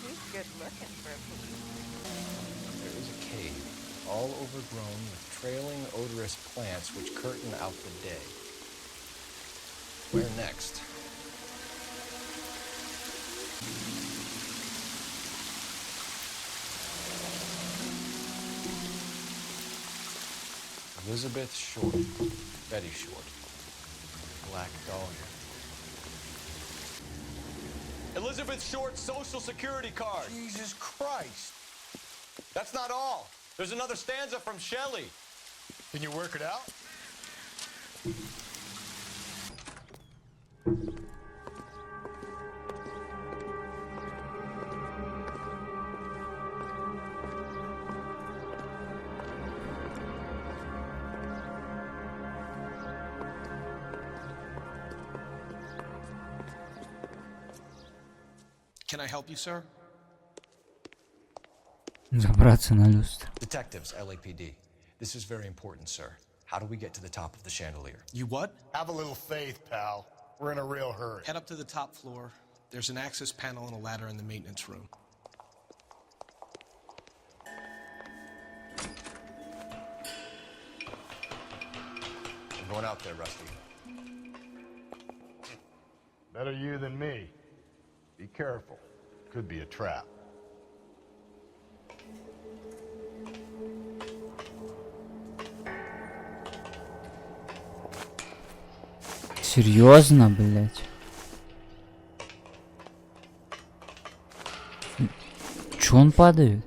He's good looking for a police. There is a cave, all overgrown with trailing, odorous plants which curtain out the day. Where next? Elizabeth Short, Betty Short, Black Dahlia. Elizabeth Short's social security card. Jesus Christ. That's not all. There's another stanza from Shelley. Can you work it out? Can I help you, sir? Забраться на люстру. Detectives, LAPD. This is very important, sir. How do we get to the top of the chandelier? You what? Have a little faith, pal. We're in a real hurry. Head up to the top floor. There's an access panel and a ladder in the maintenance room. I'm going out there, Rusty. Better you than me. Be careful. Could be a trap. Серьезно, блять? Чё он падает?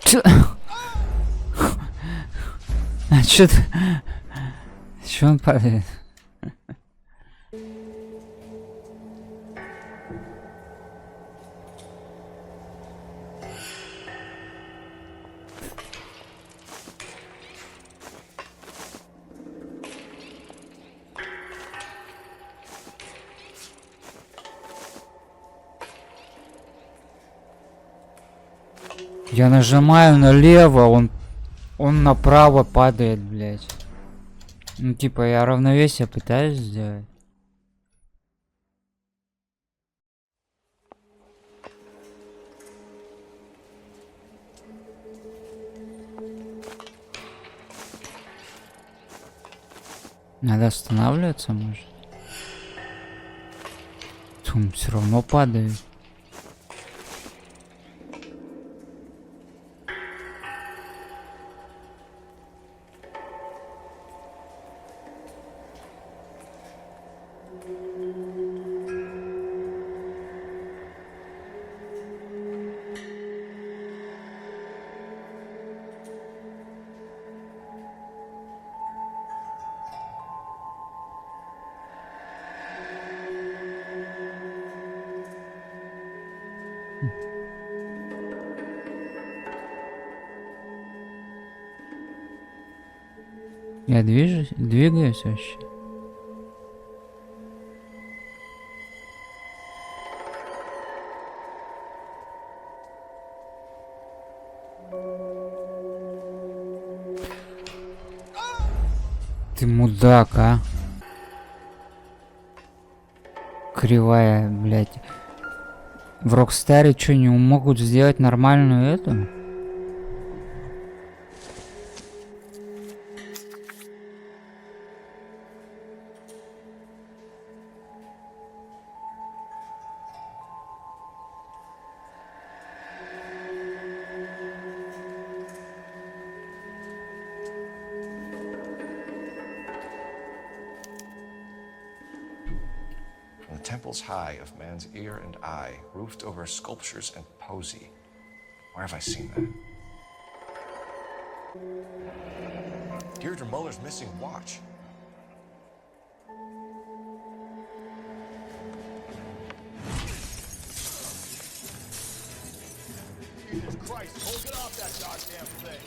Чё? А чё ты? Чё он падает? Я нажимаю налево, он направо падает, блять. Ну типа я равновесие пытаюсь сделать. Надо останавливаться, может? Он все равно падает. Я двигаюсь вообще. Ты мудак, а? Кривая, блядь. В Рокстаре что, не могут сделать нормальную эту? From the temples high of man's ear and eye, roofed over sculptures and poesy. Where have I seen that? Deirdre Muller's missing watch. Jesus Christ, hold it off that goddamn thing.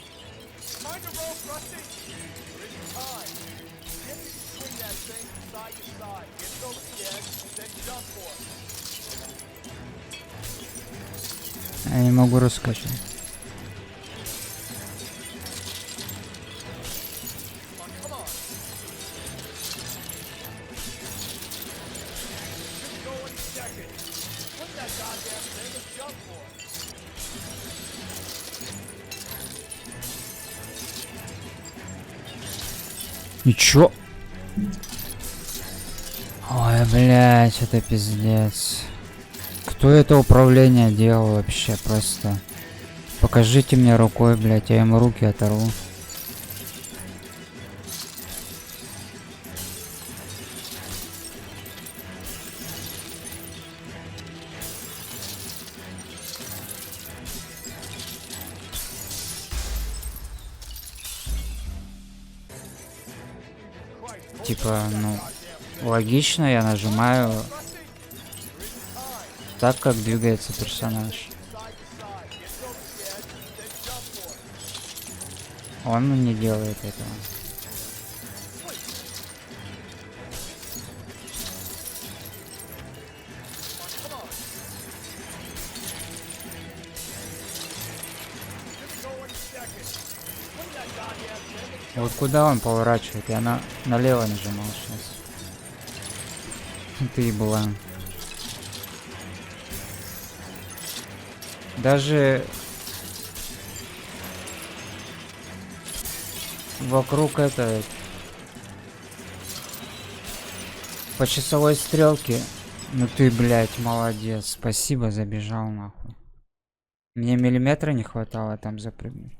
Find a rope, Rusty. There isn't time. Get me to swing that thing from side to side. Get it over the edge, then jump for it. Я не могу раскачать. Ничего. Ой, блядь, это пиздец. Кто это управление делал вообще просто? Покажите мне рукой, блядь, я ему руки оторву. Типа, ну, логично я нажимаю так, как двигается персонаж. Он не делает этого. Вот куда он поворачивает? Я налево нажимал сейчас. Ты была. Даже вокруг это по часовой стрелке. Ну ты, блядь, молодец. Спасибо, забежал нахуй. Мне миллиметра не хватало там запрыгнуть.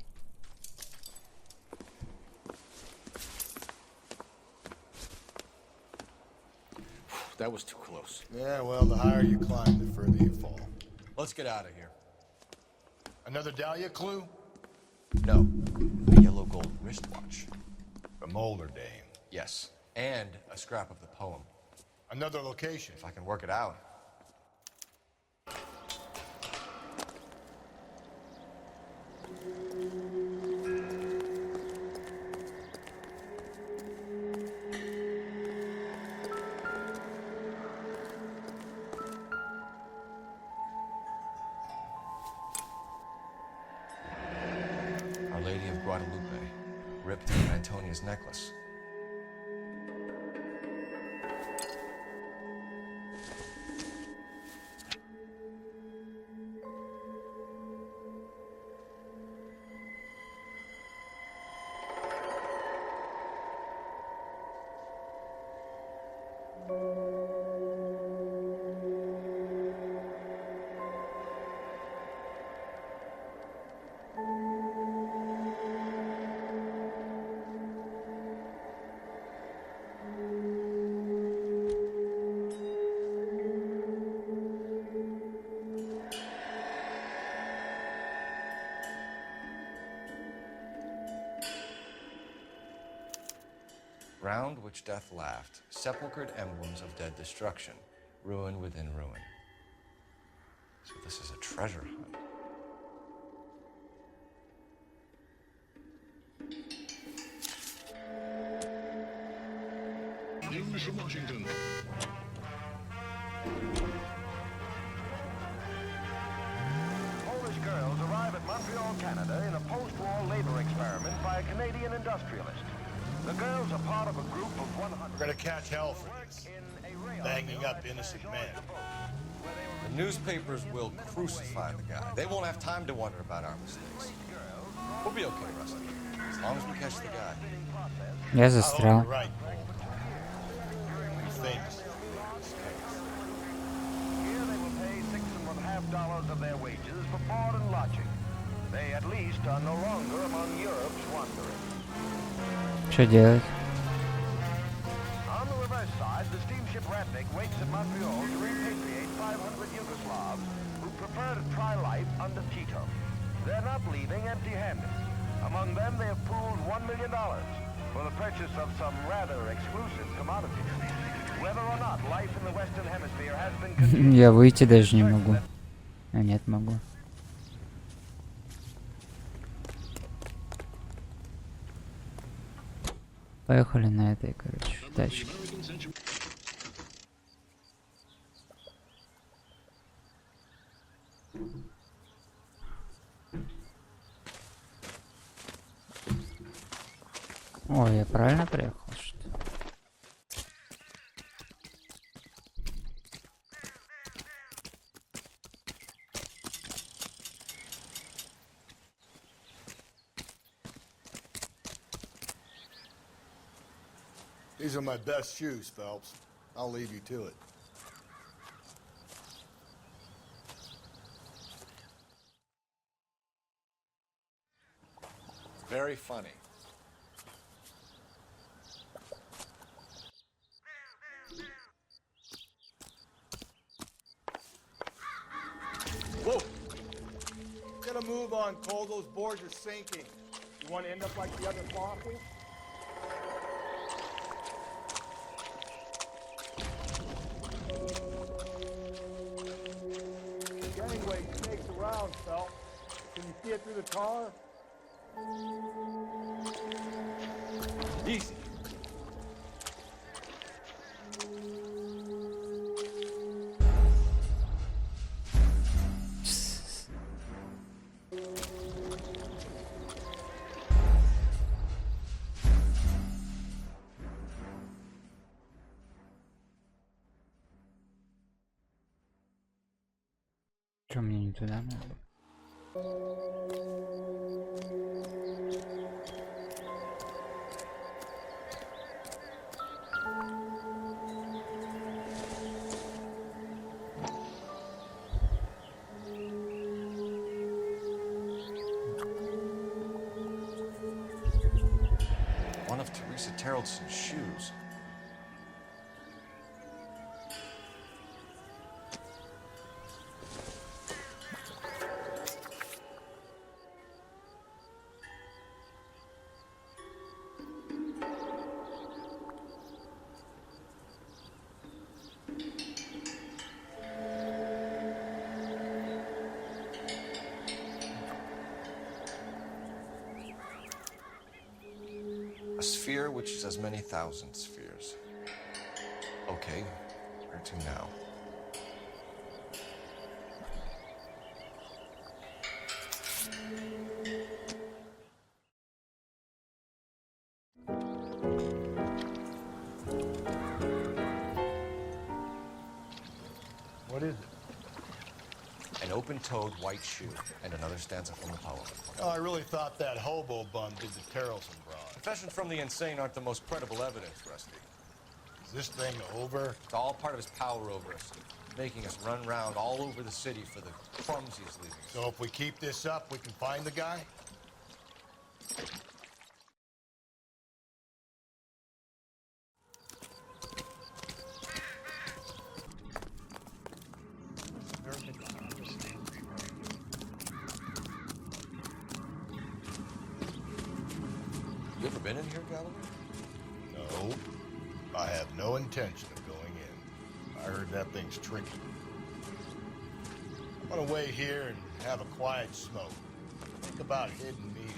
That was too close. Yeah, well, the higher you climb, the further you fall. Let's get out of here. Another Dahlia clue? No. A yellow gold wristwatch. From older dame. Yes. And a scrap of the poem. Another location. If I can work it out. Our Lady of Guadalupe, ripped from Antonia's necklace. Round which death laughed, sepulchred emblems of dead destruction, ruin within ruin. So this is a treasure hunt. News from Washington. Polish girls arrive at Montreal, Canada in a post-war labor experiment by a Canadian industrialist. The girls are part of a group of 100. We're gonna catch hell for this. Banging up innocent men. The newspapers will crucify the guy. They won't have time to wonder about our mistakes. We'll be okay, Rusty. As long as we catch the guy. Я I hope застрял. you're right, Paul. He's famous. Here they will pay $6.50 of their wages for board and lodging. They at least are no longer among Europe's wanderers. Что делать? On the reverse side, the steamship Ratnik waits at Montreal to repatriate 500 Yugoslavs who prefer to try life under Tito. They're not leaving empty-handed. Among them, they have pooled $1 million for the purchase of some rather exclusive commodities. Whether or not life in the Western Hemisphere has been continued, Я выйти даже не могу. А нет, могу. Поехали на этой, короче, тачке. Ой, я правильно приехал, что ли? These are my best shoes, Phelps. I'll leave you to it. Very funny. Whoa! Get a move on, Cole. Those boards are sinking. You want to end up like the other fossils? Gangway snakes around, Phelps. Can you see it through the tar? Easy. Чё мне не туда надо? One of Teresa Terreldson's shoes. A sphere which is as many thousand spheres. Okay, where to now? What is it? An open-toed white shoe and another stanza from the poem. Oh, I really thought that hobo bum did the Terrelson broad. Confessions from the insane aren't the most credible evidence, Rusty. Is this thing over? It's all part of his power over us, making us run round all over the city for the crumbs he's leaving us. So if we keep this up, we can find the guy? You ever been in here, Galloway? No. I have no intention of going in. I heard that thing's tricky. I'm gonna wait here and have a quiet smoke. Think about hidden meetings.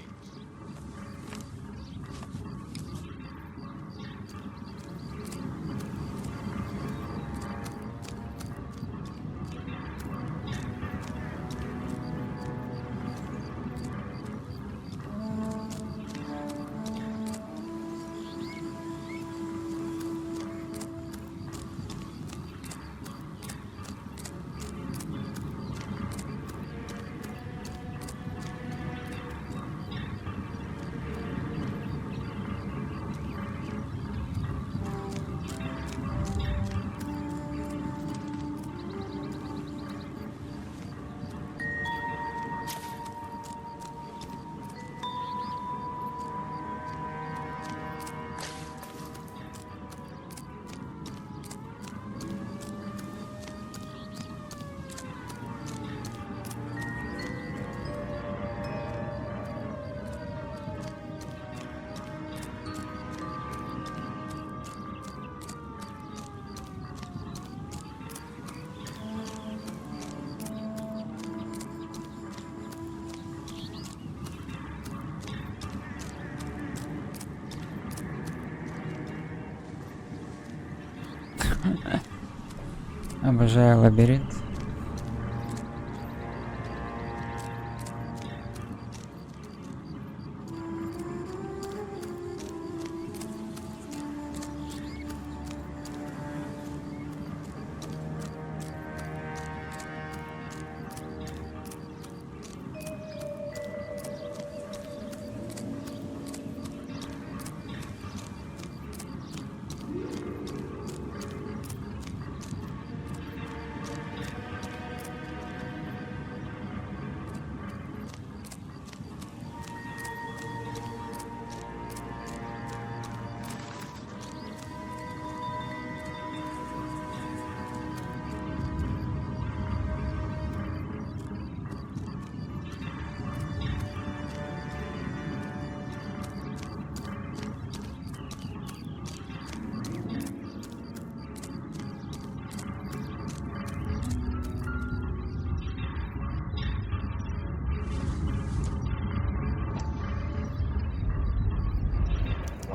Обожаю лабиринт.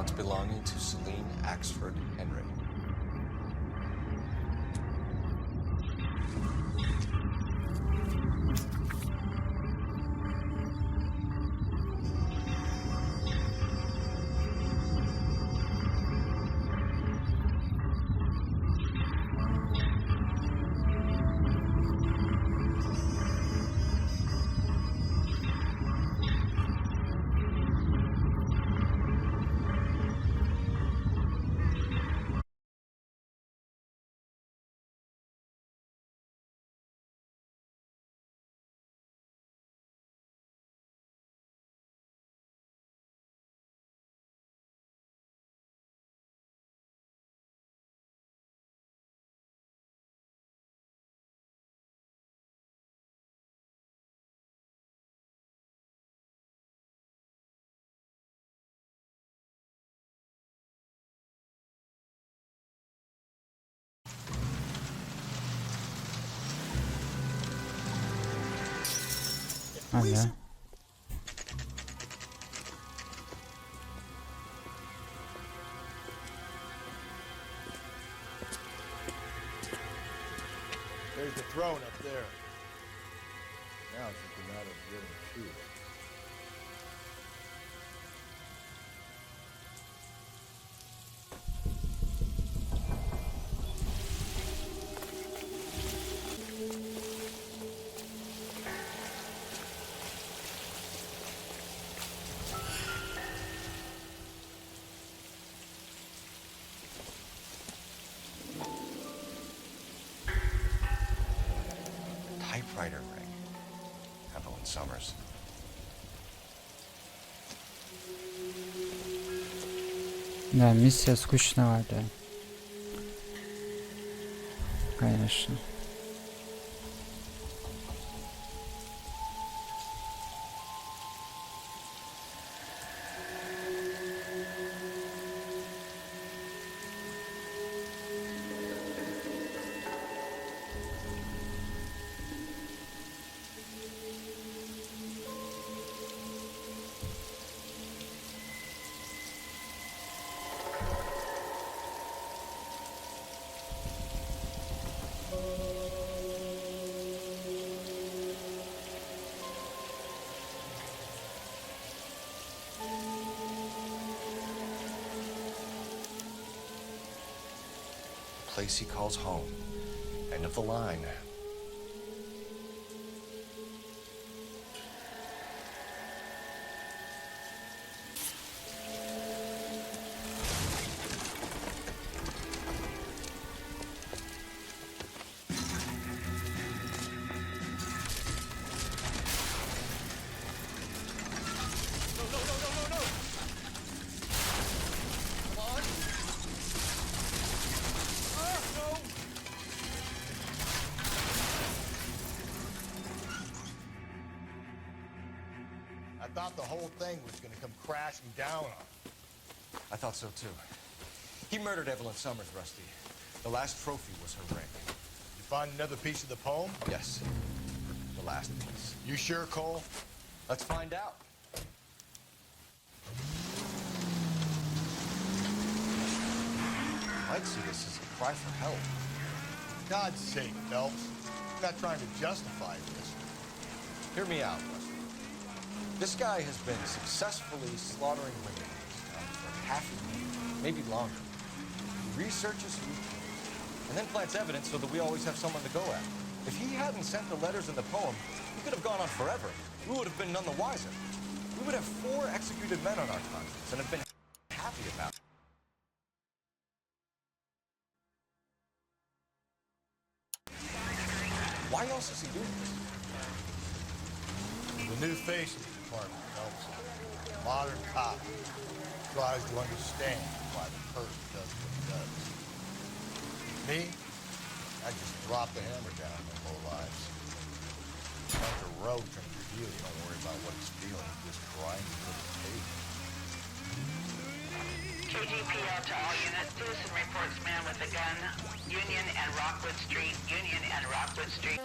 once belonging to Celine Axford Henry. А, да. There's the throne up there. Now it's just a matter of getting to it. Typewriter ring. Evelyn Summers. Да, миссия скучноватая. Конечно. Place he calls home. End of the line. I thought the whole thing was gonna come crashing down on him. I thought so too. He murdered Evelyn Summers, Rusty. The last trophy was her ring. You find another piece of the poem? Yes. The last piece. You sure, Cole? Let's find out. I'd see this as a cry for help. God's sake, Phelps. I'm not trying to justify this. Hear me out, Rusty. This guy has been successfully slaughtering women for half a year, maybe longer. He researches who kills, and then plants evidence so that we always have someone to go at. If he hadn't sent the letters in the poem, he could have gone on forever. We would have been none the wiser. We would have 4 executed men on our conscience and have been happy about it. Why else is he doing this? The new face of the department, Phelps. Modern cop. Tries to understand why the person does what he does. Me? I just drop the hammer down on their low lives. Like a road turns to heel, you don't worry about what he's feeling. Just grind to the table. KGPL to all units. Citizen reports man with a gun. Union and Rockwood Street. Union and Rockwood Street.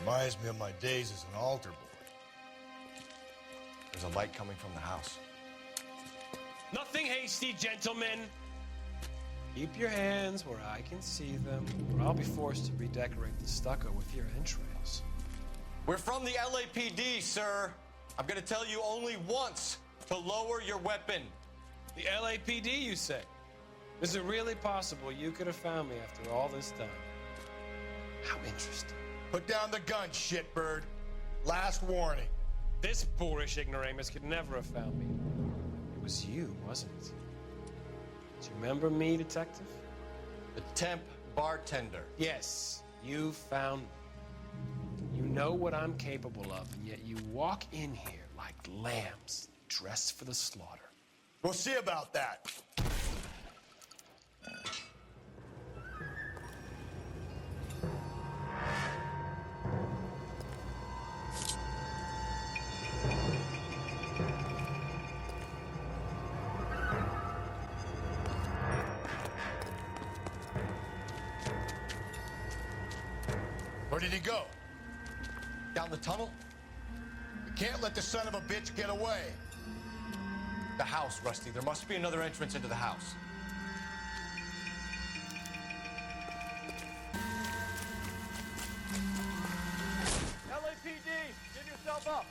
Reminds me of my days as an altar boy. There's a light coming from the house. Nothing hasty, gentlemen. Keep your hands where I can see them, or I'll be forced to redecorate the stucco with your entrails. We're from the LAPD, sir. I'm gonna tell you only once to lower your weapon. The LAPD, you say? Is it really possible you could have found me after all this time? How interesting. Put down the gun, shitbird. Last warning. This boorish ignoramus could never have found me. It was you, wasn't it? Do you remember me, detective? The temp bartender. Yes, you found me. You know what I'm capable of, and yet you walk in here like lambs dressed for the slaughter. We'll see about that. Where did he go? Down the tunnel? We can't let the son of a bitch get away. The house, Rusty. There must be another entrance into the house. LAPD, give yourself up.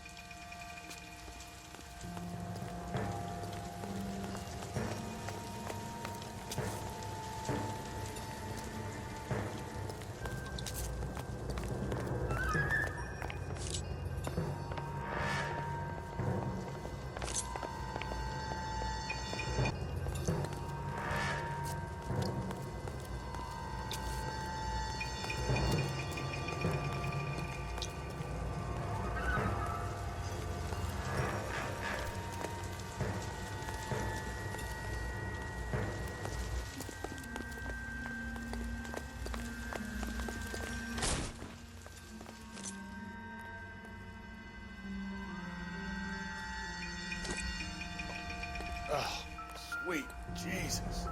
Oh, sweet Jesus.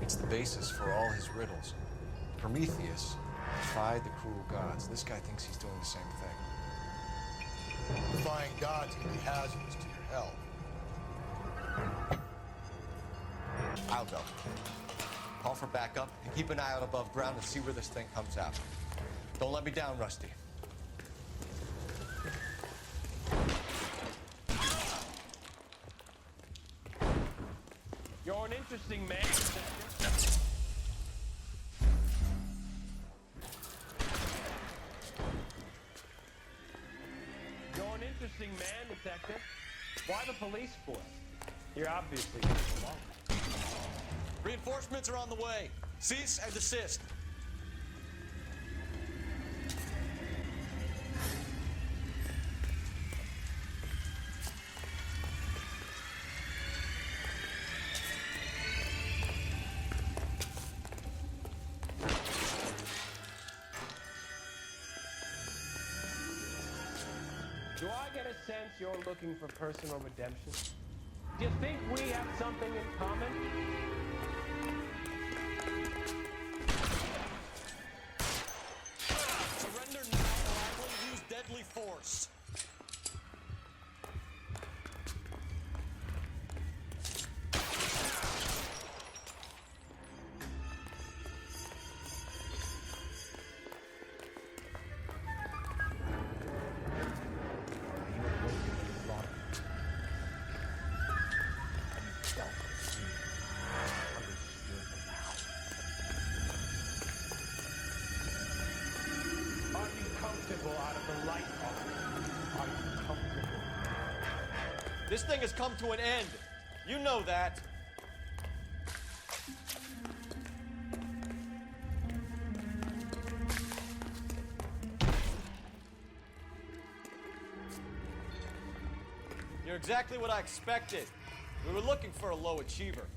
It's the basis for all his riddles. Prometheus defied the cruel gods. This guy thinks he's doing the same thing. Defying gods can be hazardous to your health. I'll go. Call for backup and keep an eye out above ground and see where this thing comes out. Don't let me down, Rusty. You're an interesting man, You're an interesting man, detective. Why the police force? You're obviously alone. Reinforcements are on the way. Cease and desist. Do I get a sense you're looking for personal redemption? Do you think we have something in common? Surrender now or I will use deadly force. Are you comfortable out of the light, officer? Are you comfortable? This thing has come to an end. You know that. You're exactly what I expected. We were looking for a low achiever.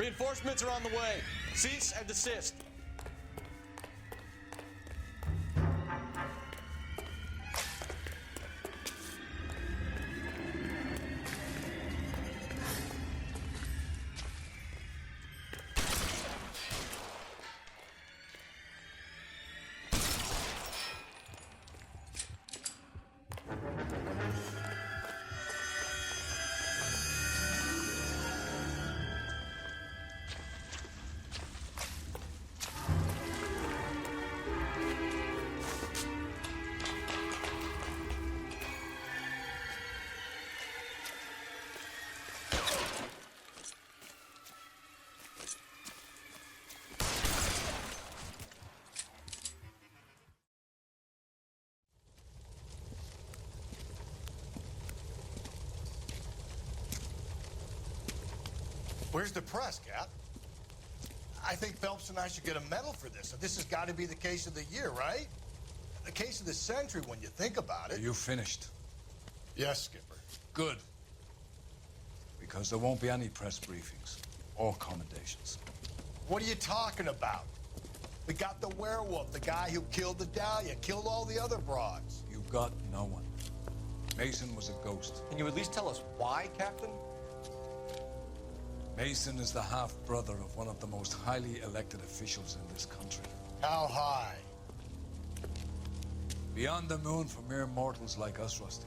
Reinforcements are on the way. Cease and desist. Where's the press, Cap? I think Phelps and I should get a medal for this. This has got to be the case of the year, right? The case of the century when you think about it. Are you finished? Yes, Skipper. Good. Because there won't be any press briefings or commendations. What are you talking about? We got the werewolf, the guy who killed the Dahlia, killed all the other broads. You got no one. Mason was a ghost. Can you at least tell us why, Captain? Mason is the half-brother of one of the most highly elected officials in this country. How high? Beyond the moon for mere mortals like us, Rusty.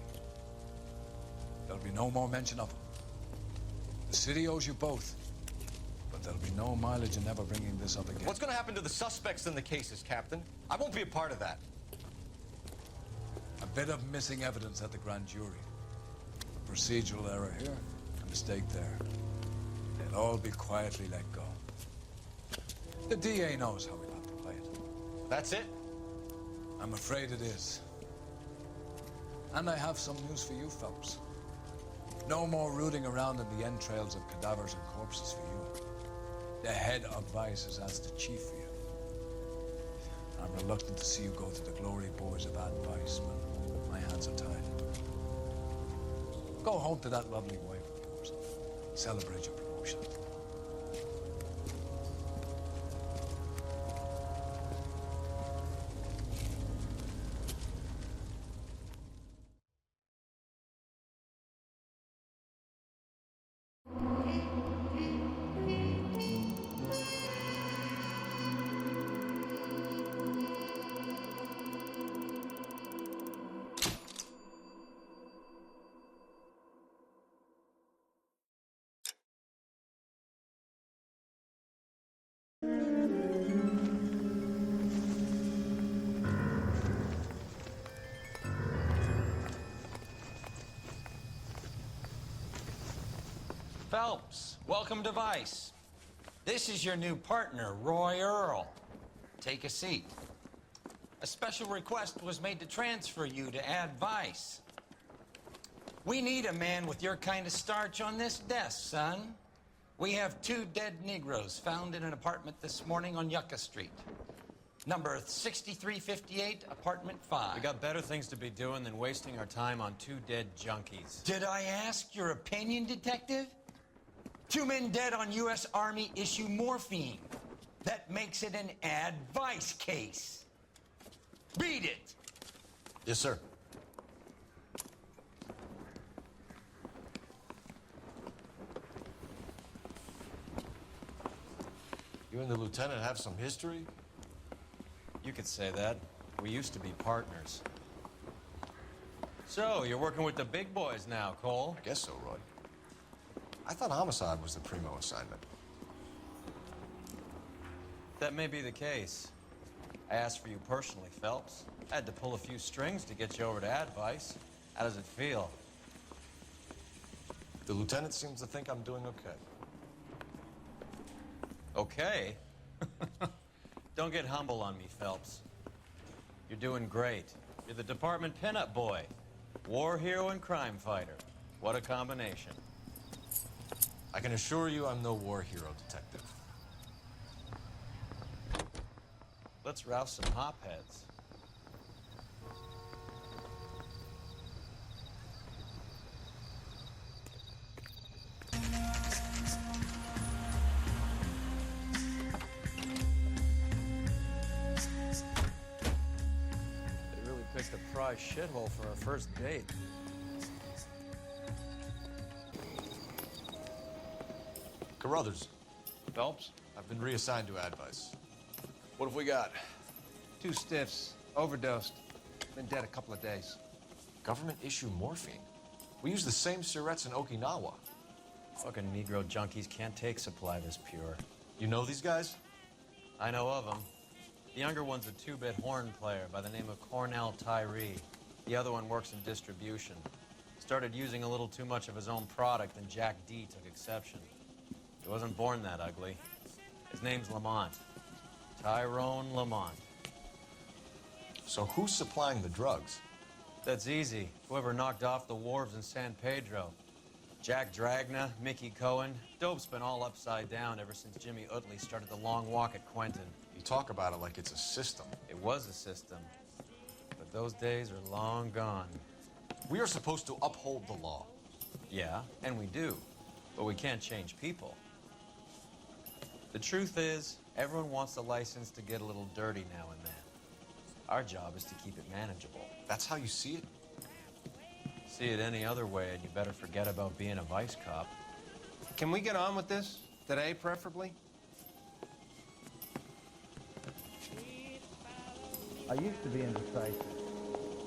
There'll be no more mention of him. The city owes you both. But there'll be no mileage in ever bringing this up again. What's going to happen to the suspects in the cases, Captain? I won't be a part of that. A bit of missing evidence at the grand jury. A procedural error here, a mistake there. They'll all be quietly let go. The DA knows how we'll have to play it. That's it? I'm afraid it is. And I have some news for you, Phelps. No more rooting around in the entrails of cadavers and corpses for you. The head of Vice has asked the chief for you. I'm reluctant to see you go to the glory boys of advice, but my hands are tied. Go home to that lovely wife of yours. Celebrate your promotion. Phelps, welcome to Vice. This is your new partner, Roy Earl. Take a seat. A special request was made to transfer you to Ad Vice. We need a man with your kind of starch on this desk, son. We have 2 dead Negroes found in an apartment this morning on Yucca Street. Number 6358, apartment 5. We got better things to be doing than wasting our time on 2 dead junkies. Did I ask your opinion, detective? 2 men dead on U.S. Army issue morphine. That makes it an advice case. Beat it. Yes, sir. You and the lieutenant have some history? You could say that. We used to be partners. So, you're working with the big boys now, Cole? I guess so, Roy. I thought homicide was the primo assignment. That may be the case. I asked for you personally, Phelps. I had to pull a few strings to get you over to Advice. How does it feel? The lieutenant seems to think I'm doing okay. Okay? Don't get humble on me, Phelps. You're doing great. You're the department pinup boy. War hero and crime fighter. What a combination. I can assure you I'm no war hero, detective. Let's rouse some hopheads. dry shithole for our first date. Carruthers, Phelps? I've been reassigned to advice. What have we got? 2 stiffs. Overdosed. Been dead a couple of days. Government issue morphine. We use the same syrettes in Okinawa. Fucking Negro junkies can't take supply this pure. You know these guys? I know of them. The younger one's a 2-bit horn player by the name of Cornell Tyree. The other one works in distribution. Started using a little too much of his own product, and Jack D took exception. He wasn't born that ugly. His name's Lamont. Tyrone Lamont. So who's supplying the drugs? That's easy. Whoever knocked off the wharves in San Pedro. Jack Dragna, Mickey Cohen. Dope's been all upside down ever since Jimmy Utley started the long walk at Quentin. You talk about it like it's a system. It was a system. But those days are long gone. We are supposed to uphold the law. Yeah, and we do. But we can't change people. The truth is, everyone wants a license to get a little dirty now and then. Our job is to keep it manageable. That's how you see it? See it any other way, and you better forget about being a vice cop. Can we get on with this? Today, preferably? I used to be indecisive.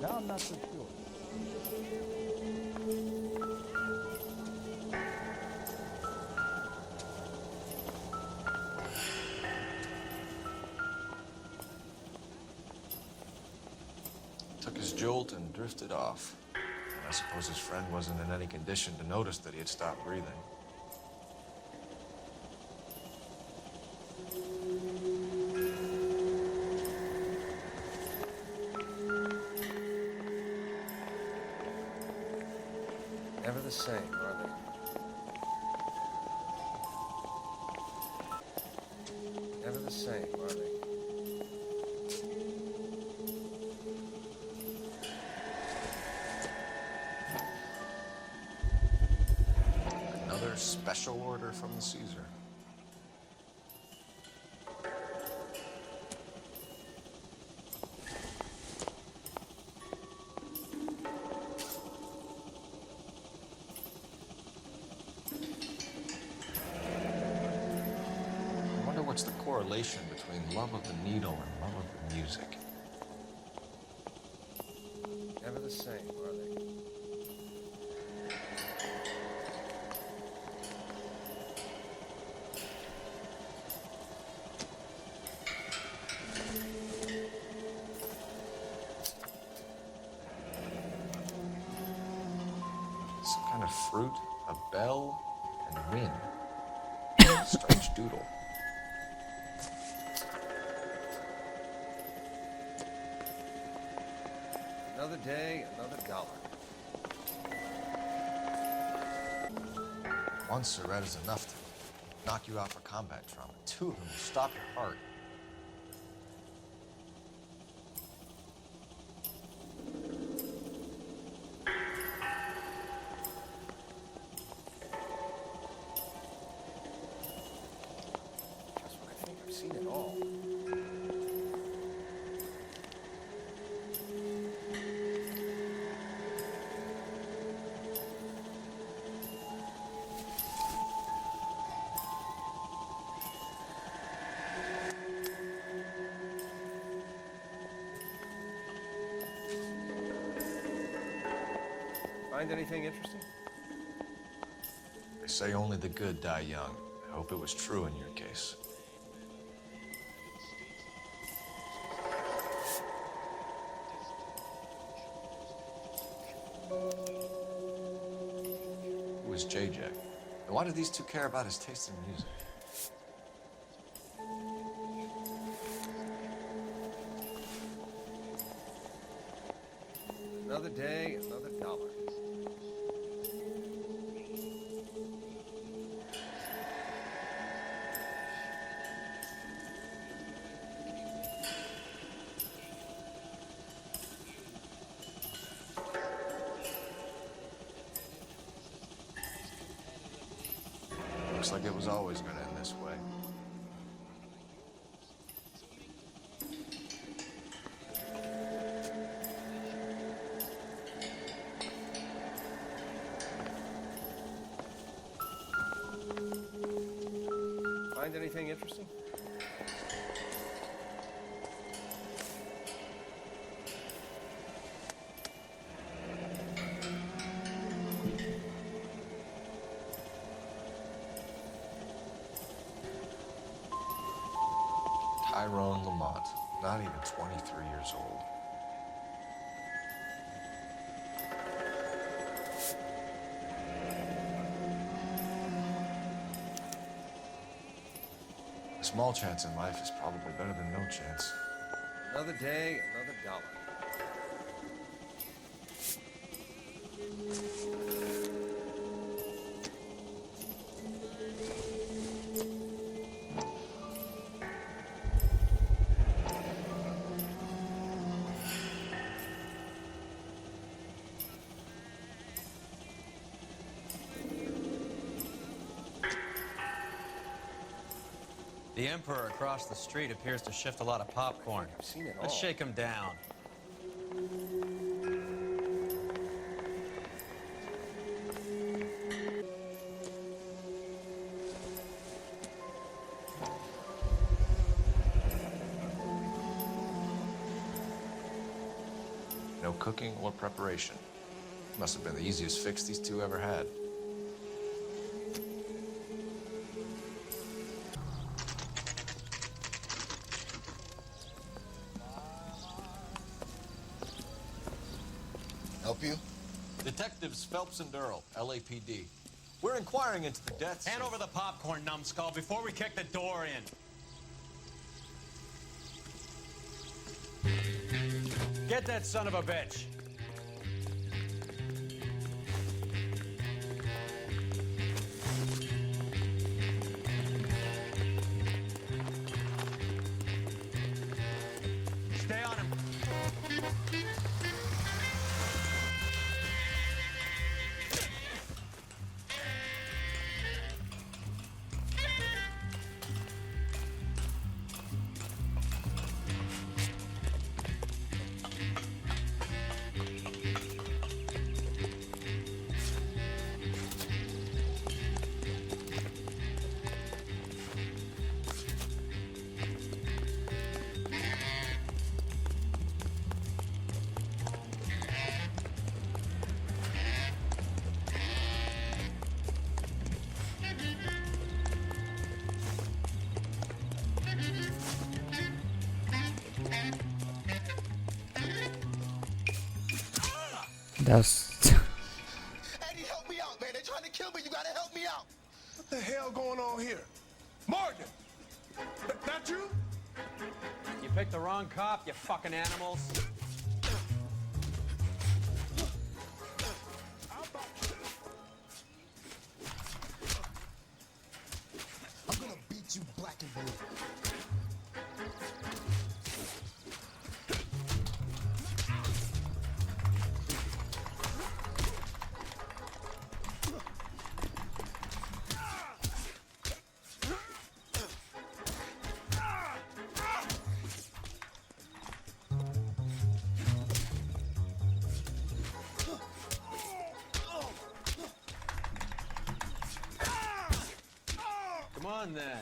Now I'm not so sure. Took his jolt and drifted off. And I suppose his friend wasn't in any condition to notice that he had stopped breathing. Never the same, are they? Never the same, are they? Another special order from the Caesar. I wonder what's the correlation between love of the needle and love of the music. Never the same, are they? Some kind of fruit, a bell, and a wind. Strange doodle. Another day, another dollar. One Surette is enough to knock you out for combat trauma. 2 of them will stop your heart. That's what I think. I've seen it all. Find anything interesting? They say only the good die young. I hope it was true in your case. Who is JJ? And why do these 2 care about his taste in music? Another day, another dollar. Looks like it was always going to end this way. Find anything interesting? Tyrone Lamont, not even 23 years old. A small chance in life is probably better than no chance. Another day, another dollar. The Emperor across the street appears to shift a lot of popcorn. I've seen it all. Let's shake him down. No cooking or preparation. Must have been the easiest fix these two ever had. Help you? Detectives Phelps and Earl, LAPD. We're inquiring into the deaths. Hand over the popcorn, numbskull, before we kick the door in. Get that son of a bitch. Stay on him. That's Eddie, help me out, man. They're trying to kill me. You gotta help me out. What the hell going on here? Morgan! That you? You picked the wrong cop, you fucking animals. I'm gonna beat you black and blue. Come on, then.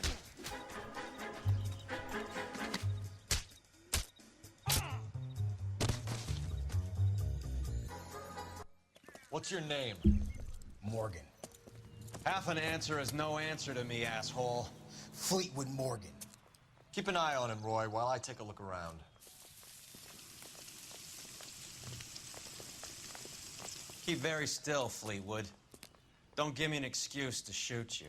What's your name? Morgan. Half an answer is no answer to me, asshole. Fleetwood Morgan. Keep an eye on him, Roy, while I take a look around. Keep very still, Fleetwood. Don't give me an excuse to shoot you.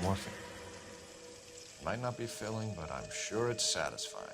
Morphine. Might not be filling, but I'm sure it's satisfying.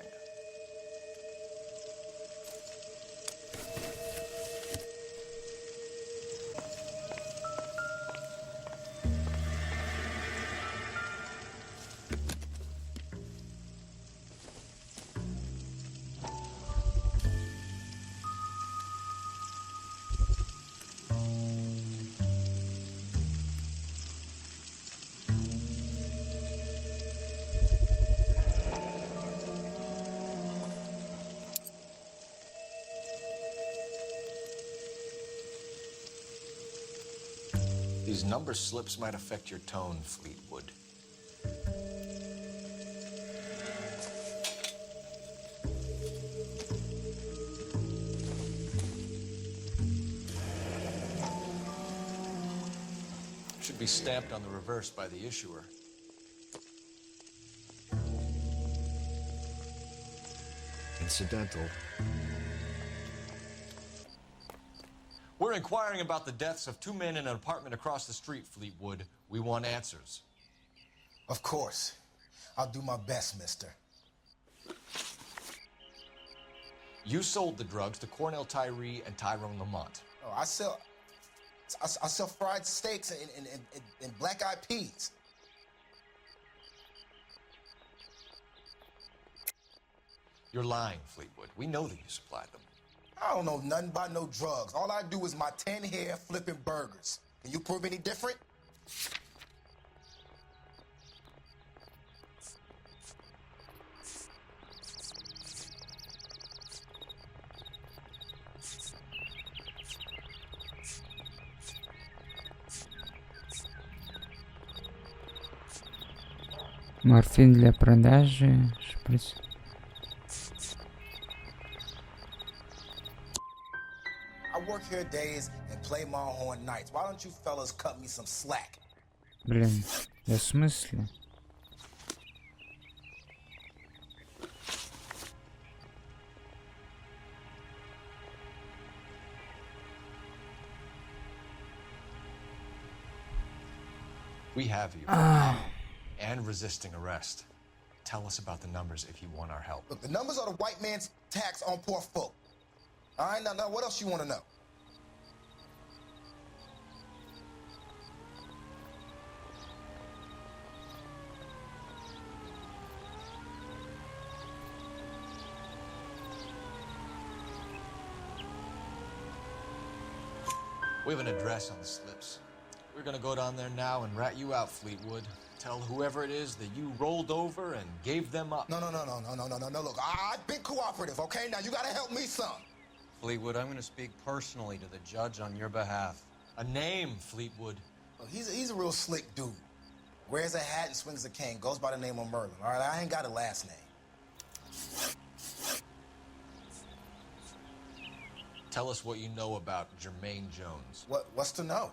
These number slips might affect your tone, Fleetwood. Should be stamped on the reverse by the issuer. Incidental. We're inquiring about the deaths of 2 men in an apartment across the street, Fleetwood. We want answers. Of course. I'll do my best, mister. You sold the drugs to Cornell Tyree and Tyrone Lamont. Oh, I sell fried steaks and black-eyed peas. You're lying, Fleetwood. We know that you supplied them. I don't know nothing about no drugs. All I do is my 10 hair flipping burgers. Can you prove any different? Морфин для продажи. Шприц. I work here days and play my horn nights. Why don't you fellas cut me some slack? Блин, да в смысле? We have you. And resisting arrest. Tell us about the numbers if you want our help. Look, the numbers are the white man's tax on poor folk. All right, now what else you want to know? We have an address on the slips. We're gonna go down there now and rat you out, Fleetwood. Tell whoever it is that you rolled over and gave them up. No. Look, I've been cooperative, okay? Now you gotta help me some. Fleetwood, I'm going to speak personally to the judge on your behalf. A name, Fleetwood. Look, he's a real slick dude. Wears a hat and swings a cane. Goes by the name of Merlin. All right, I ain't got a last name. Tell us what you know about Jermaine Jones. What's to know?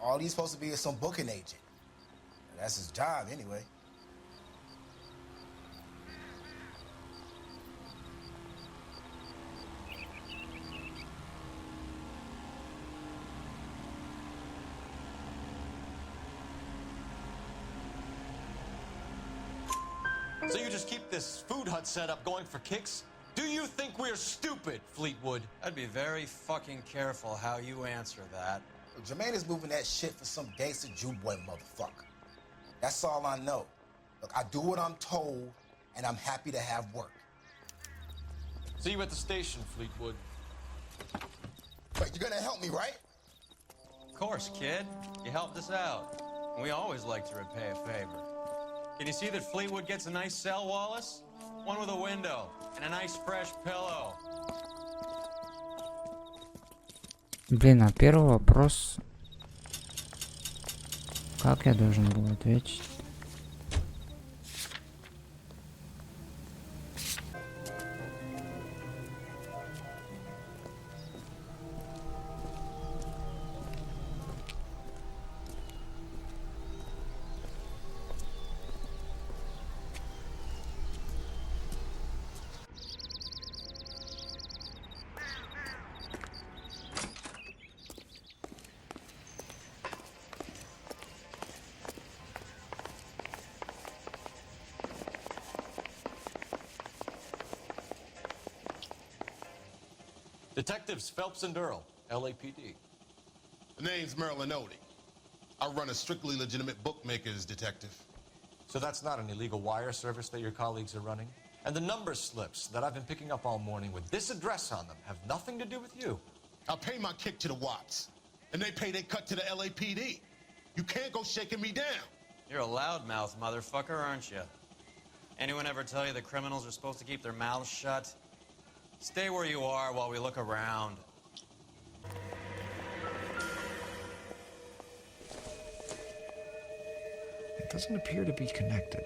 All he's supposed to be is some booking agent. That's his job, anyway. So you just keep this food hut setup going for kicks? Do you think we're stupid, Fleetwood? I'd be very fucking careful how you answer that. Look, Jermaine is moving that shit for some gangster Jew boy motherfucker. That's all I know. Look, I do what I'm told, and I'm happy to have work. See you at the station, Fleetwood. Wait, you're gonna help me, right? Of course, kid. You helped us out. We always like to repay a favor. Can you see that Fleetwood gets a nice cell, Wallace? One with a window and a nice fresh pillow. Блин, а первый вопрос... Как я должен был ответить? Detectives Phelps and Earl, LAPD. The name's Merlin Odie. I run a strictly legitimate bookmaker's detective. So that's not an illegal wire service that your colleagues are running? And the number slips that I've been picking up all morning with this address on them have nothing to do with you. I pay my kick to the Watts, and they pay their cut to the LAPD. You can't go shaking me down. You're a loudmouth motherfucker, aren't you? Anyone ever tell you that criminals are supposed to keep their mouths shut? Stay where you are while we look around. doesn't appear to be connected.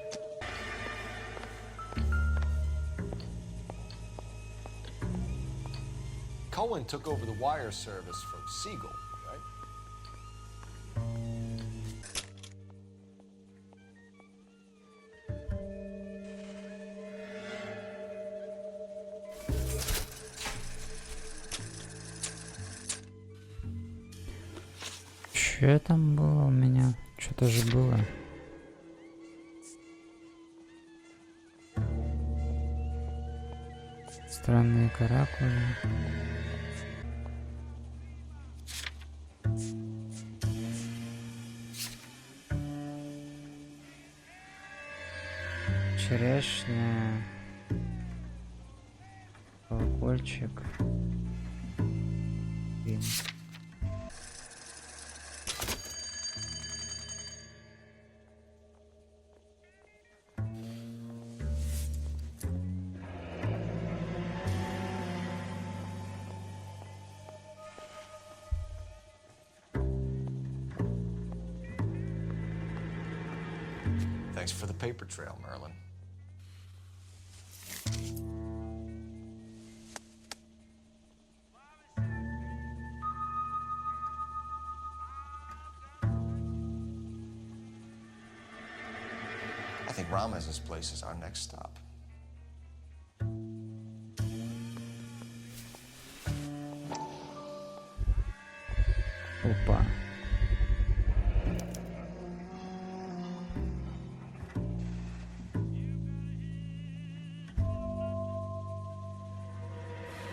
Cohen took over the wire service from Siegel, right? Что там было у меня? Что-то же было. Странные каракули. Черешня. Колокольчик. И... Thanks for the paper trail, Merlin. I think Ramez's place is our next stop. Опа.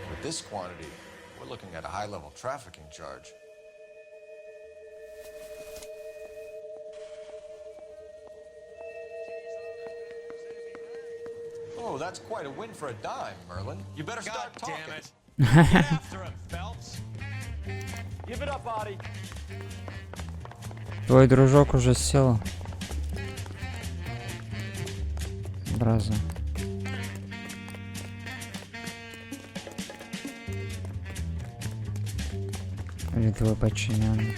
With this quantity, we're looking at a high-level trafficking charge. Oh, that's quite a win for a dime, Merlin. You better start talking. Damn it. Get after him, Phelps. Give it up, Adi. Твой дружок уже сел. Браза. Или твой подчиненный.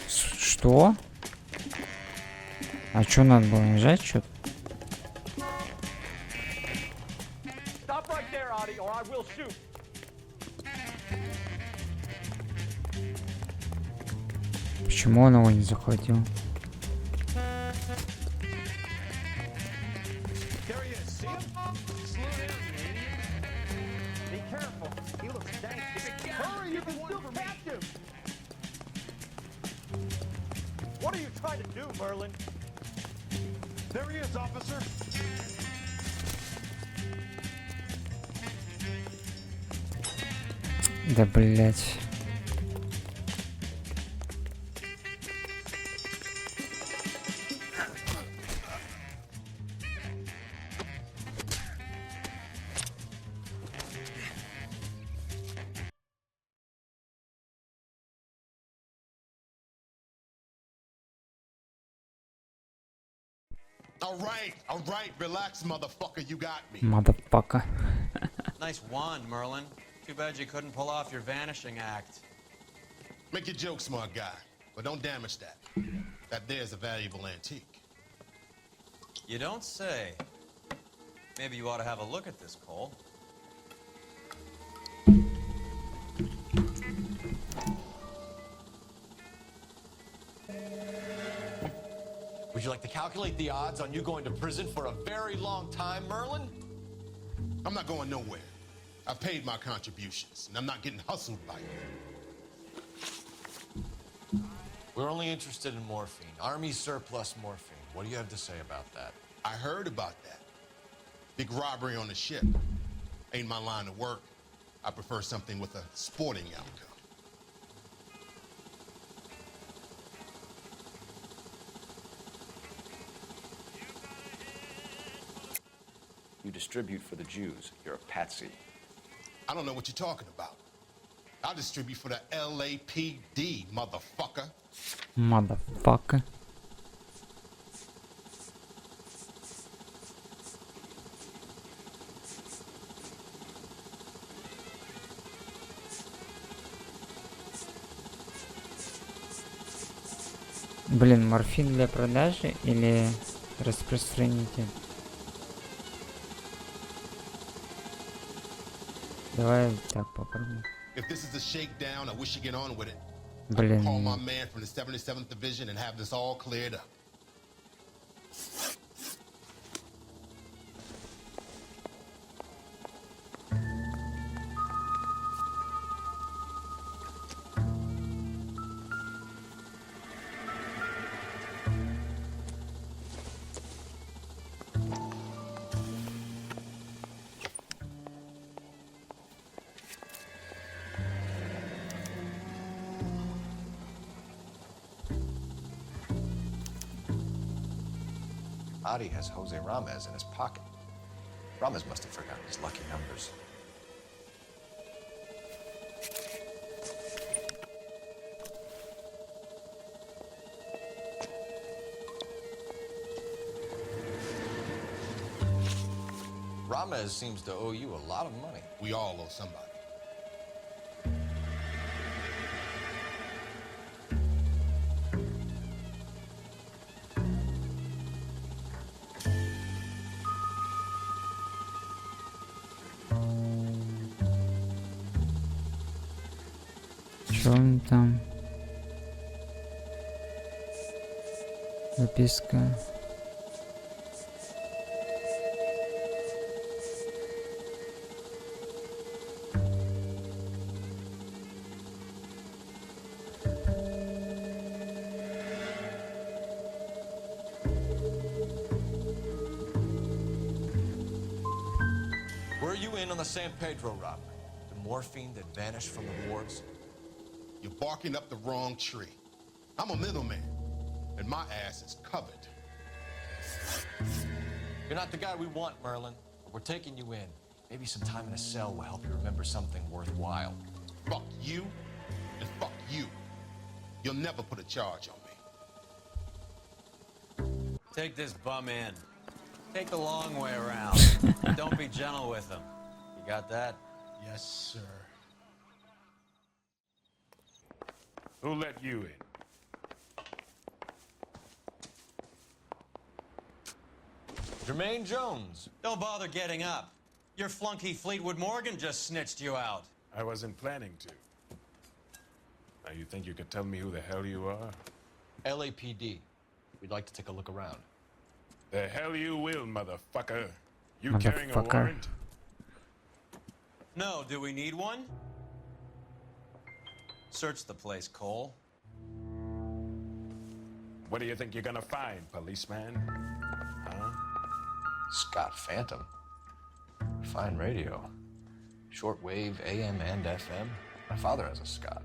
Что? А чё надо было нажать что-то? Stop right there, Adi, or I will shoot. Почему он его не захватил? There he is. See him? Slow down, man. Be careful. He looks dangerous. Hurry, you can still catch him. What are you trying to do, Merlin? There he is, officer. Да блять. All right, relax, motherfucker, you got me. Motherfucker. Nice wand, Merlin. Too bad you couldn't pull off your vanishing act. Make your joke, smart guy, but don't damage that. That there's a valuable antique. You don't say. Maybe you ought to have a look at this, Cole. Would you like to calculate the odds on you going to prison for a very long time, Merlin? I'm not going nowhere. I've paid my contributions, and I'm not getting hustled by you. We're only interested in morphine. Army surplus morphine. What do you have to say about that? I heard about that. Big robbery on the ship. Ain't my line of work. I prefer something with a sporting outcome. You distribute for the Jews. You're a patsy. I don't know what you're talking about. I distribute for the LAPD, motherfucker. Motherfucker. Блин, морфин для продажи или распространитель? Давай так попробуем. If this is a shakedown, I wish you get on with it. Блин, Call my man from the 77th Division and have this all cleared up. Adi has Jose Ramez in his pocket. Ramez must have forgotten his lucky numbers. Ramez seems to owe you a lot of money. We all owe somebody. что он там? Записка. Were you in on the San Pedro robbery? The morphine that vanished from the wards? You're barking up the wrong tree. I'm a middleman, and my ass is covered. You're not the guy we want, Merlin. But we're taking you in. Maybe some time in a cell will help you remember something worthwhile. Fuck you, and fuck you. You'll never put a charge on me. Take this bum in. Take the long way around. Don't be gentle with him. You got that? Yes, sir. Who let you in? Jermaine Jones. Don't bother getting up. Your flunky Fleetwood Morgan just snitched you out. I wasn't planning to. Now you think you could tell me who the hell you are? LAPD. We'd like to take a look around. The hell you will, motherfucker. You carrying a Motherfucker. warrant? No, do we need one? Search the place, Cole. What do you think you're gonna find, policeman? Huh? Scott Phantom. Fine radio. Shortwave, AM and FM. My father has a Scott.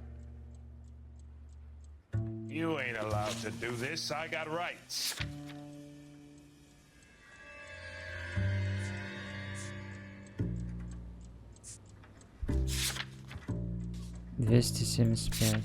You ain't allowed to do this. I got rights. $275.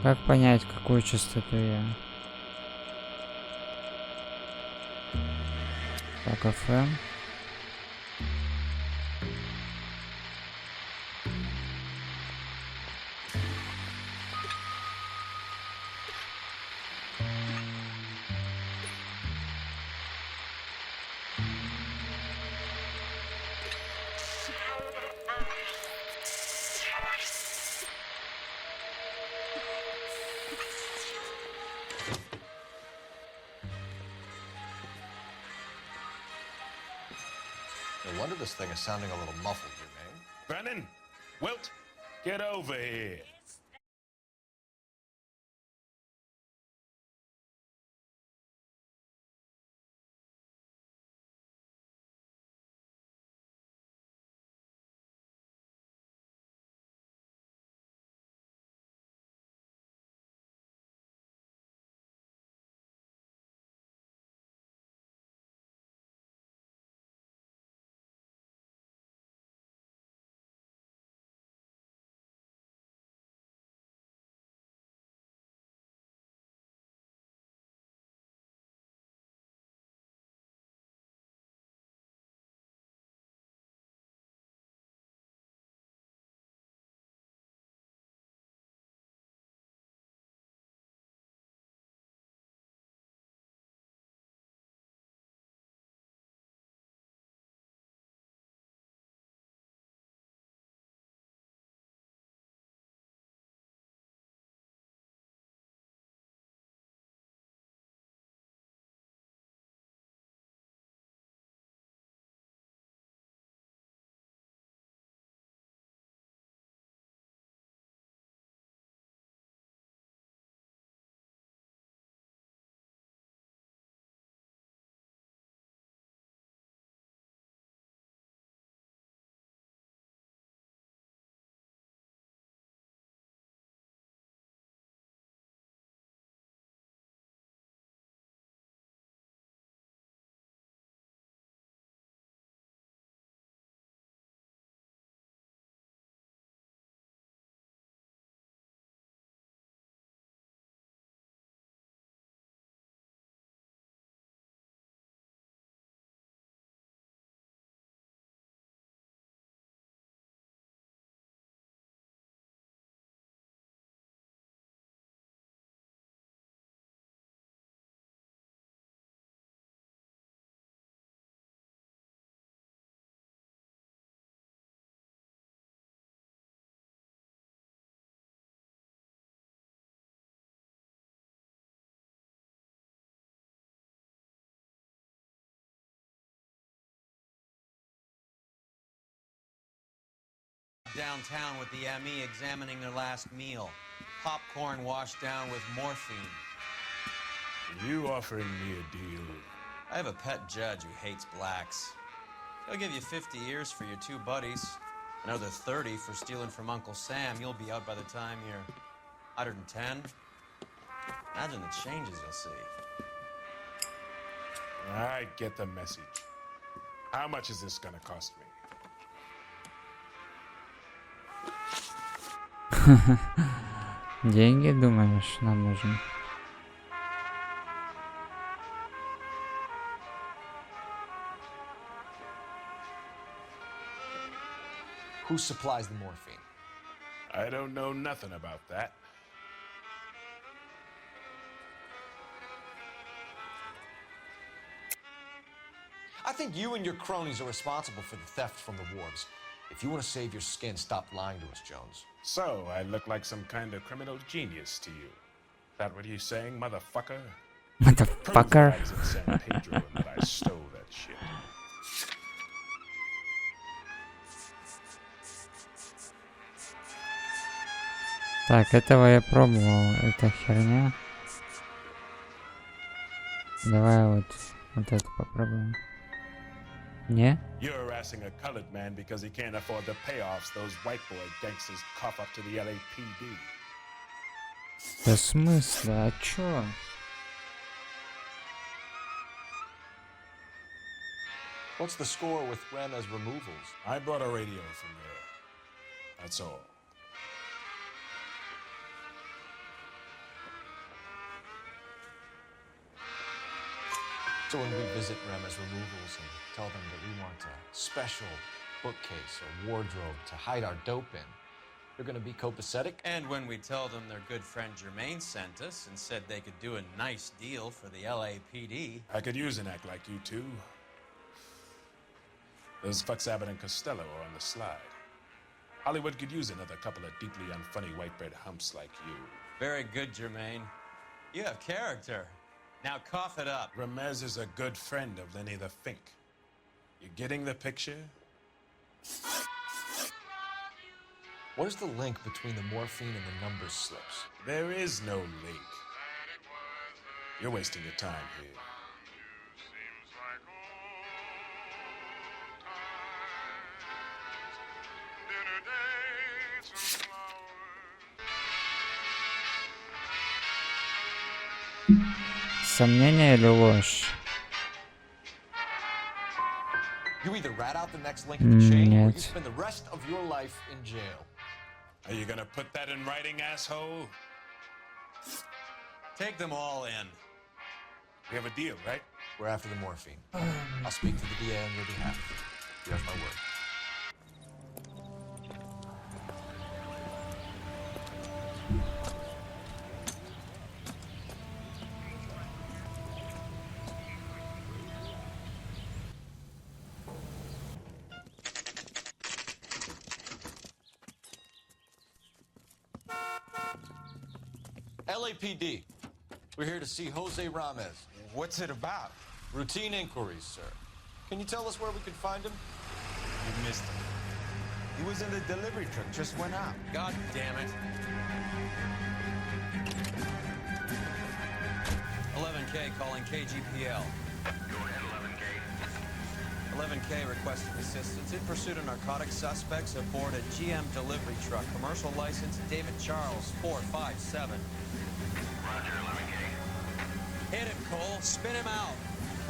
Как понять, какую частоту я? Так, FM. No wonder this thing is sounding a little muffled, Jermaine. Brennan, Wilt, get over here. downtown with the ME examining their last meal. Popcorn washed down with morphine. You offering me a deal? I have a pet judge who hates blacks. He'll give you 50 years for your two buddies. Another 30 for stealing from Uncle Sam. You'll be out by the time you're 110. Imagine the changes you'll see. I get the message. How much is this gonna cost me? Деньги, думаешь, нам нужен? Who supplies the morphine? I don't know nothing about that. I think you and your cronies are responsible for the theft from the wharves. If you want to save your skin, stop lying to us, Jones. So, I look like some kind of criminal genius to you. That what you're saying, motherfucker? Motherfucker. Prove that I was in San Pedro and that I stole that shit. Так, этого я пробовал. Это херня. Давай вот это попробуем. Не? You're harassing a colored man because he can't afford the payoffs those white boy gangsters cough up to the LAPD. Да в смысле? А чё? What's the score with Rema's removals? I brought a radio from there. That's all. So when we visit Rema's removals and tell them that we want a special bookcase or wardrobe to hide our dope in, they're gonna be copacetic? And when we tell them their good friend Jermaine sent us and said they could do a nice deal for the LAPD. I could use an act like you two. Those fucks Abbott and Costello are on the slide. Hollywood could use another couple of deeply unfunny white bread humps like you. Very good, Jermaine. You have character. Now cough it up. Ramez is a good friend of Lenny the Fink. You getting the picture? What is the link between the morphine and the number slips? There is no link. You're wasting your time here. Сомнение или ложь? You either rat out the next link in the chain, or you Нет. spend the rest of your life in jail. Are you gonna put that in writing, asshole? Take them all in. We have a deal, right? We're after the morphine. I'll speak to the DA on your behalf. You have my word. LAPD. We're here to see Jose Ramez. What's it about? Routine inquiries, sir. Can you tell us where we could find him? You missed him. He was in the delivery truck, just went out. God damn it. 11K calling KGPL. Go ahead, 11K. 11K requesting assistance in pursuit of narcotic suspects aboard a GM delivery truck. Commercial license David Charles 457. Roger, 11K. Hit him, Cole. Spin him out.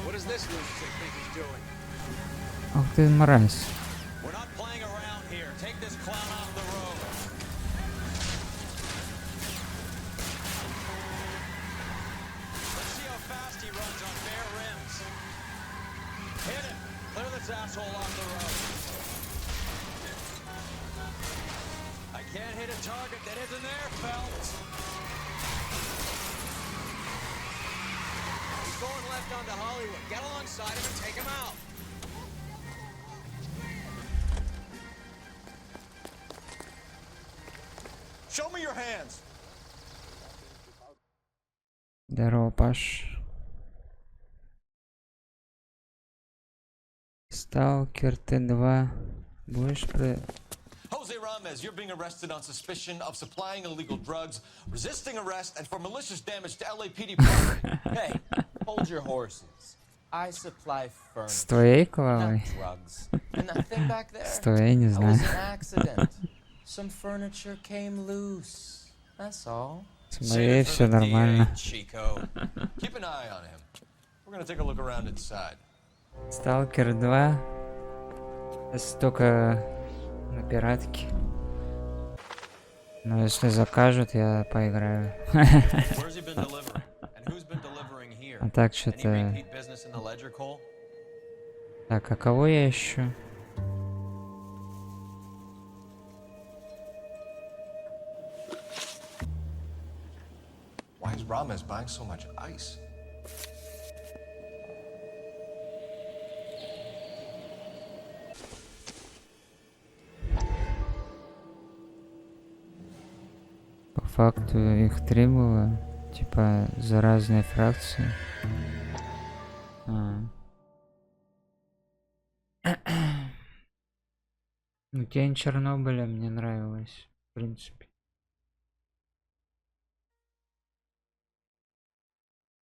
What does this lunatic think he's doing? Ах ты мразь. We're not playing around here. Take this clown off the road. Let's see how fast he runs on bare rims. Hit him. Clear this asshole off the road. I can't hit a target that isn't there, Phelps. He's going left onto Hollywood. Get alongside him and take him out. Show me your hands. Здорово, Паш. Сталкер Т2. Будешь Jose Ramos, you're being arrested on suspicion of supplying illegal drugs, resisting arrest, and for malicious damage to LAPD property. Hey, hold your horses. I supply С furniture, твоей not клавой? drugs. And that thing back there? С твоей не That знаю. was an accident. Some furniture came loose. That's all. С моей все нормально. Chico. Keep an eye on him. We're gonna take a look around inside. Сталкер 2. Если только на пиратке. Но если закажут, я поиграю. Where's he been delivering? And who's been delivering here? А так Any что-то... repeat business in the ledger, Cole? Так, а кого я ищу? Why is Ramos buying so much ice? По факту их 3 было. Типа за разные фракции. Ну, Тень Чернобыля мне нравилась, в принципе.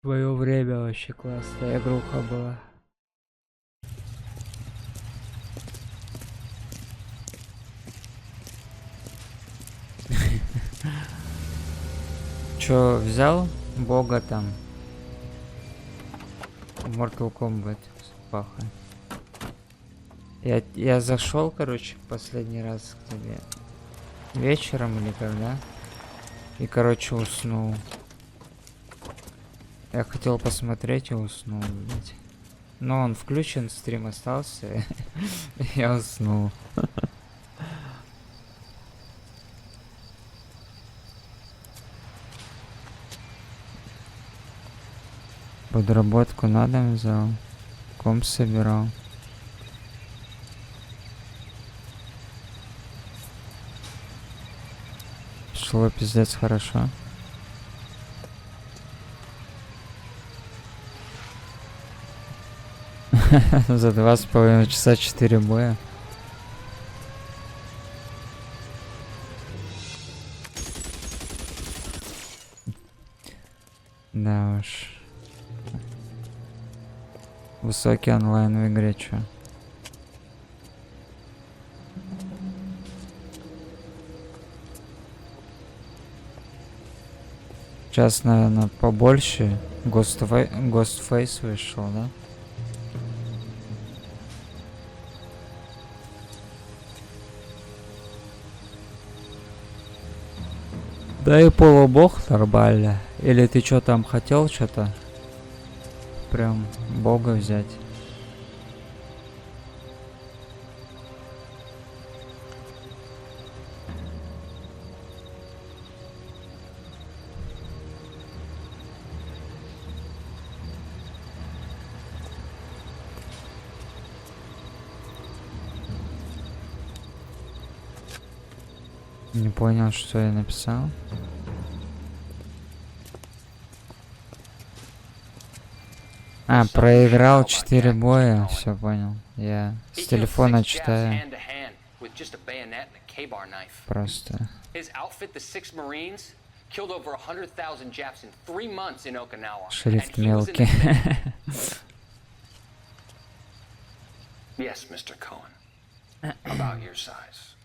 В свое время вообще классная игруха была. Чё, взял бога там? В Mortal Kombat с пахой. Я зашел, короче, последний раз к тебе вечером или когда. И, короче, уснул. Я хотел посмотреть и уснул, блядь. Но он включен, стрим остался. Я уснул. Подработку на дом взял. Комп собирал. Шло пиздец хорошо. За 2,5 часа 4 боя. Да уж. Высокий онлайн в игре, чё? Сейчас, наверное, побольше. Ghostface вышел, да? Да и полубог нормально. Или ты что там хотел что-то? Прям бога взять. Не понял, что я написал. А, проиграл 4 боя, все понял. Я с телефона читаю. Просто. Шрифт мелкий. Yes, Mr. Cohen. About your size.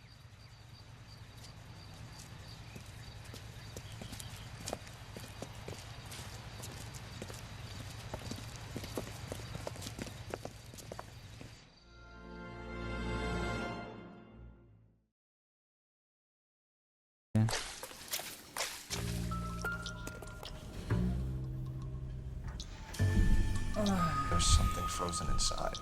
There's something frozen inside.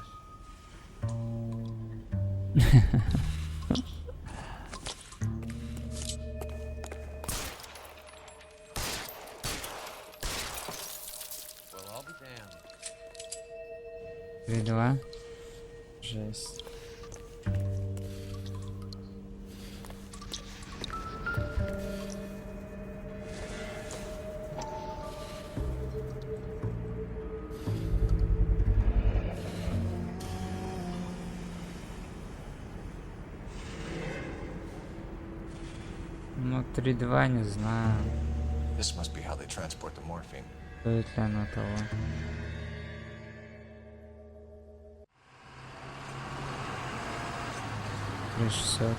Well, I'll be damned. 3-2. Жесть. 3-2, не знаю. This must be how they transport the morphine. Стоит ли оно того? $360.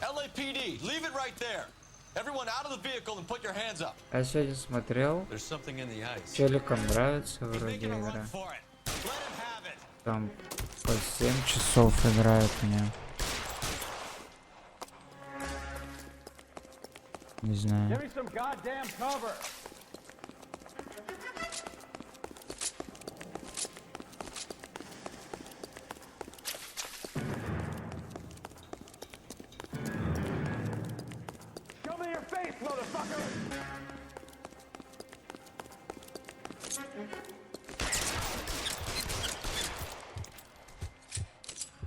LAPD, leave it right there. Everyone out of the vehicle and put your hands up. Я сегодня смотрел. There's something in the ice. Челикам нравится вроде игра. Там по 7 часов играет мне. Не знаю. Give me some goddamn cover. Show me your face, motherfucker.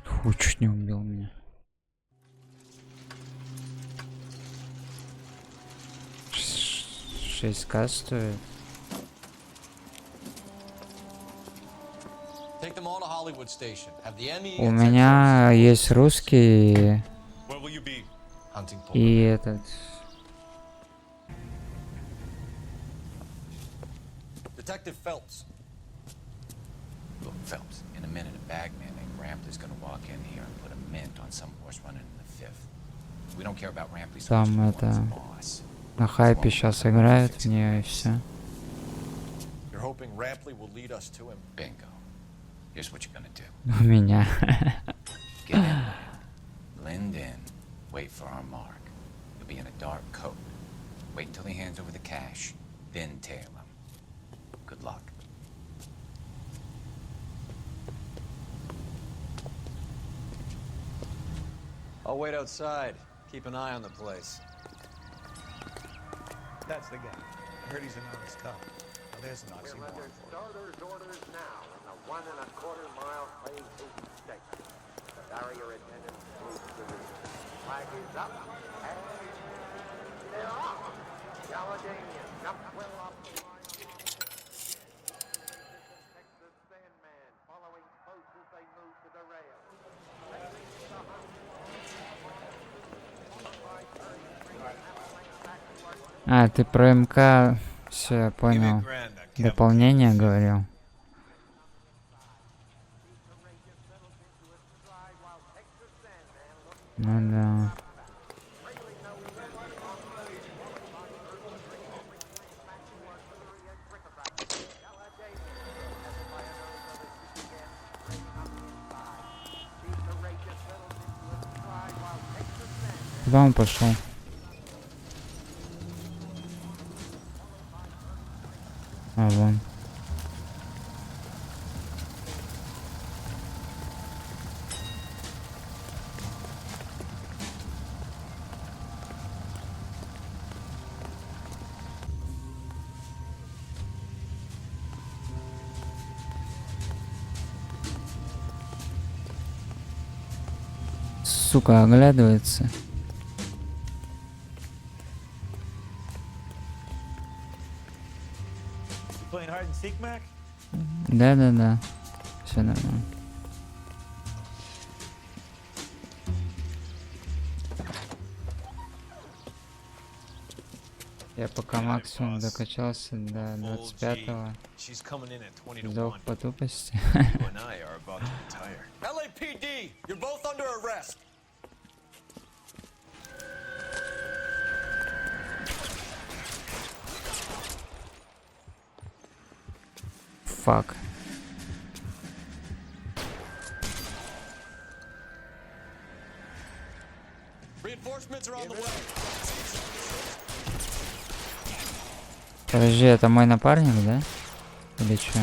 Фу, чуть не убил меня. $6К стоит. Take them all to Hollywood Station. Have the ME У меня есть русский Where will you be? Hunting polar и bear. этот. Detective Phelps. Look, Phelps, in a minute a bagman named Ramped is gonna walk in here and put a mint on some horse running in the fifth. We don't care about Ramply so much as Там we want это his boss. на хайпе сейчас играет в нее и все. You're hoping Rampley will lead us to him. Bingo. Here's what you're gonna do. У меня. Get in there, blend in, wait for our mark. You'll be in a dark coat. Wait until he hands over the cash, then tail him. Good luck. I'll wait outside. Keep an eye on the place. That's the guy. I heard he's an honest cop. Now there's an oxymoron for you. Starter's orders now in the 1 1/4-mile phase 8 state. The barrier attendants close the region. Flag is up, and they're off. Galladanian jumps well up the line. Texas Sandman following close as they move to the rail. А, ты про МК, все, я понял. Дополнение говорил. Ну да. Куда он пошел? А, вон. Сука, оглядывается. Playing hide and seek, Mac? Да. Все нормально. Я пока максимум докачался до 25-го. Сдох по тупости. LAPD, you're both under arrest. Fuck. Reinforcements are on the way. Подожди, это мой напарник, да? Или что?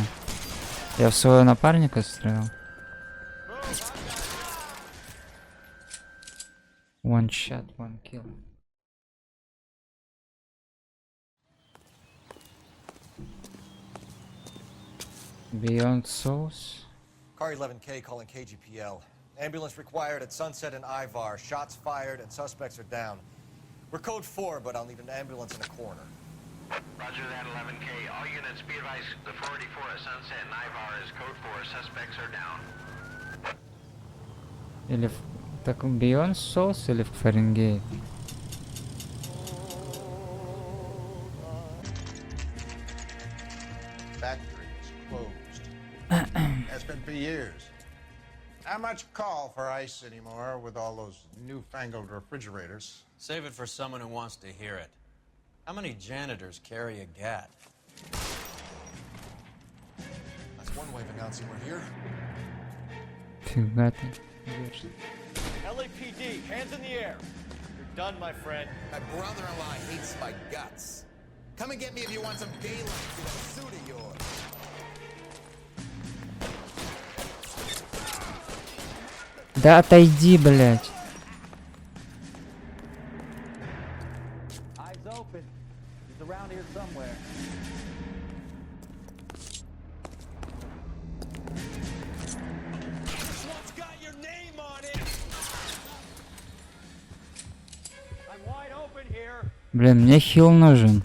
Я в своего напарника стрелял. One shot, one kill. Beyond Souls? Car 11K calling KGPL. Ambulance required at Sunset and Ivar. Shots fired and suspects are down. We're code 4, but I'll need an ambulance in a corner. Roger that, 11K. All units be advised, the 484 at Sunset and Ivar is code 4. Suspects are down. Или в... Так Beyond Souls или в Фаренгейт? Factory is closed. Has been for years. Not much call for ice anymore with all those newfangled refrigerators. Save it for someone who wants to hear it. How many janitors carry a gat? That's one way of announcing we're here. Фига ты. LAPD, hands in the air. You're done, my friend. My brother-in-law hates my guts. Come and get me if you want some daylight to that suit of yours. Да отойди, блядь. Eyes open. He's around here somewhere. This one's got your name on it. I'm wide open here. Блин, мне хил нужен.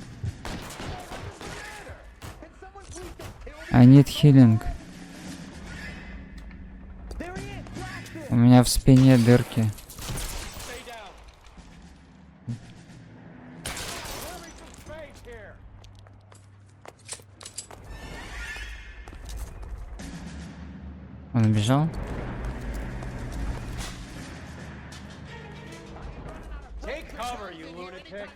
I need healing. У меня в спине дырки. Он убежал? Take cover, you lunatic.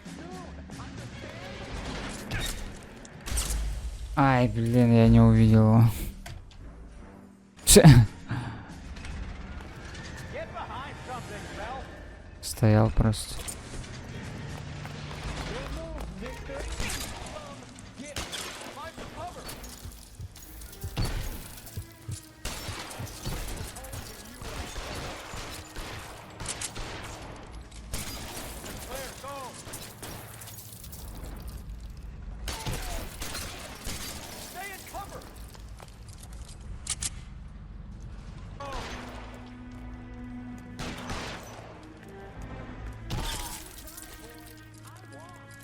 Ай, блин, я не увидел его. Стоял просто.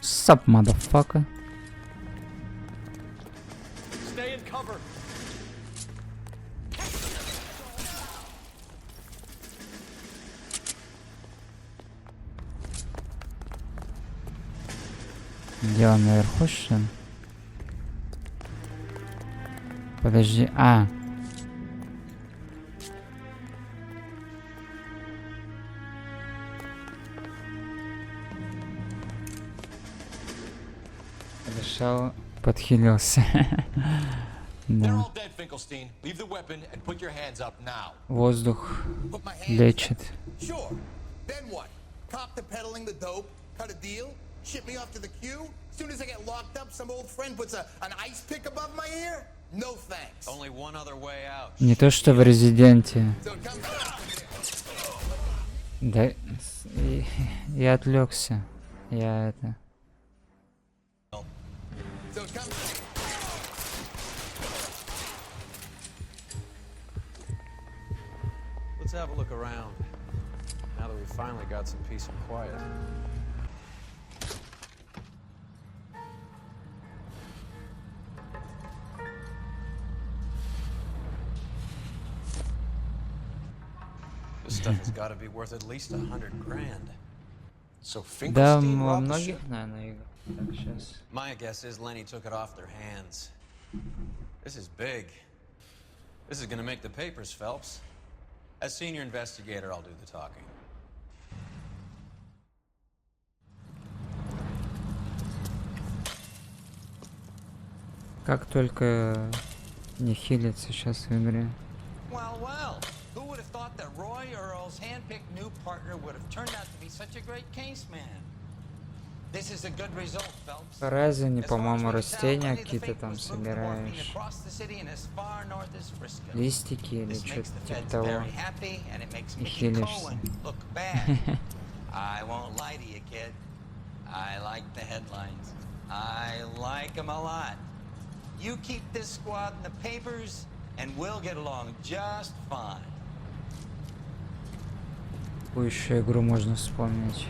Sup, motherfucker. Stay in cover. Где он, наверху, что ли? Подожди, а. Подошел, подхилился. Да. Воздух лечит. Then what? Cop to peddling the dope, cut a deal, ship me off to the queue. As soon as I get locked up, some old friend puts an ice pick above my ear? No thanks. Only one other way out. Не то что в Резиденте. Да, я отвлекся. Я это. Let's have a look around. Now that we finally got some peace and quiet. This stuff has got to be worth at least $100 grand. So Да, Finkelstein во robbed the многих, ship? наверное, играх. Так, сейчас. My guess is Lenny took it off their hands. This is big. This is gonna make the papers, Phelps. As senior investigator, I'll do the talking. Как только не хилится сейчас в игре. Well, well. Who would have thought that Roy Earl's hand-picked new partner would have turned out to be such a great case man? This is a good result, Phelps. Разные, по-моему, растения какие-то там собираешь. Листики или что-то типа того. И хилишься. I won't lie to you, kid. I like the headlines. I like them a lot. You keep this squad in the papers, and we'll get along just fine. Какую еще игру можно вспомнить?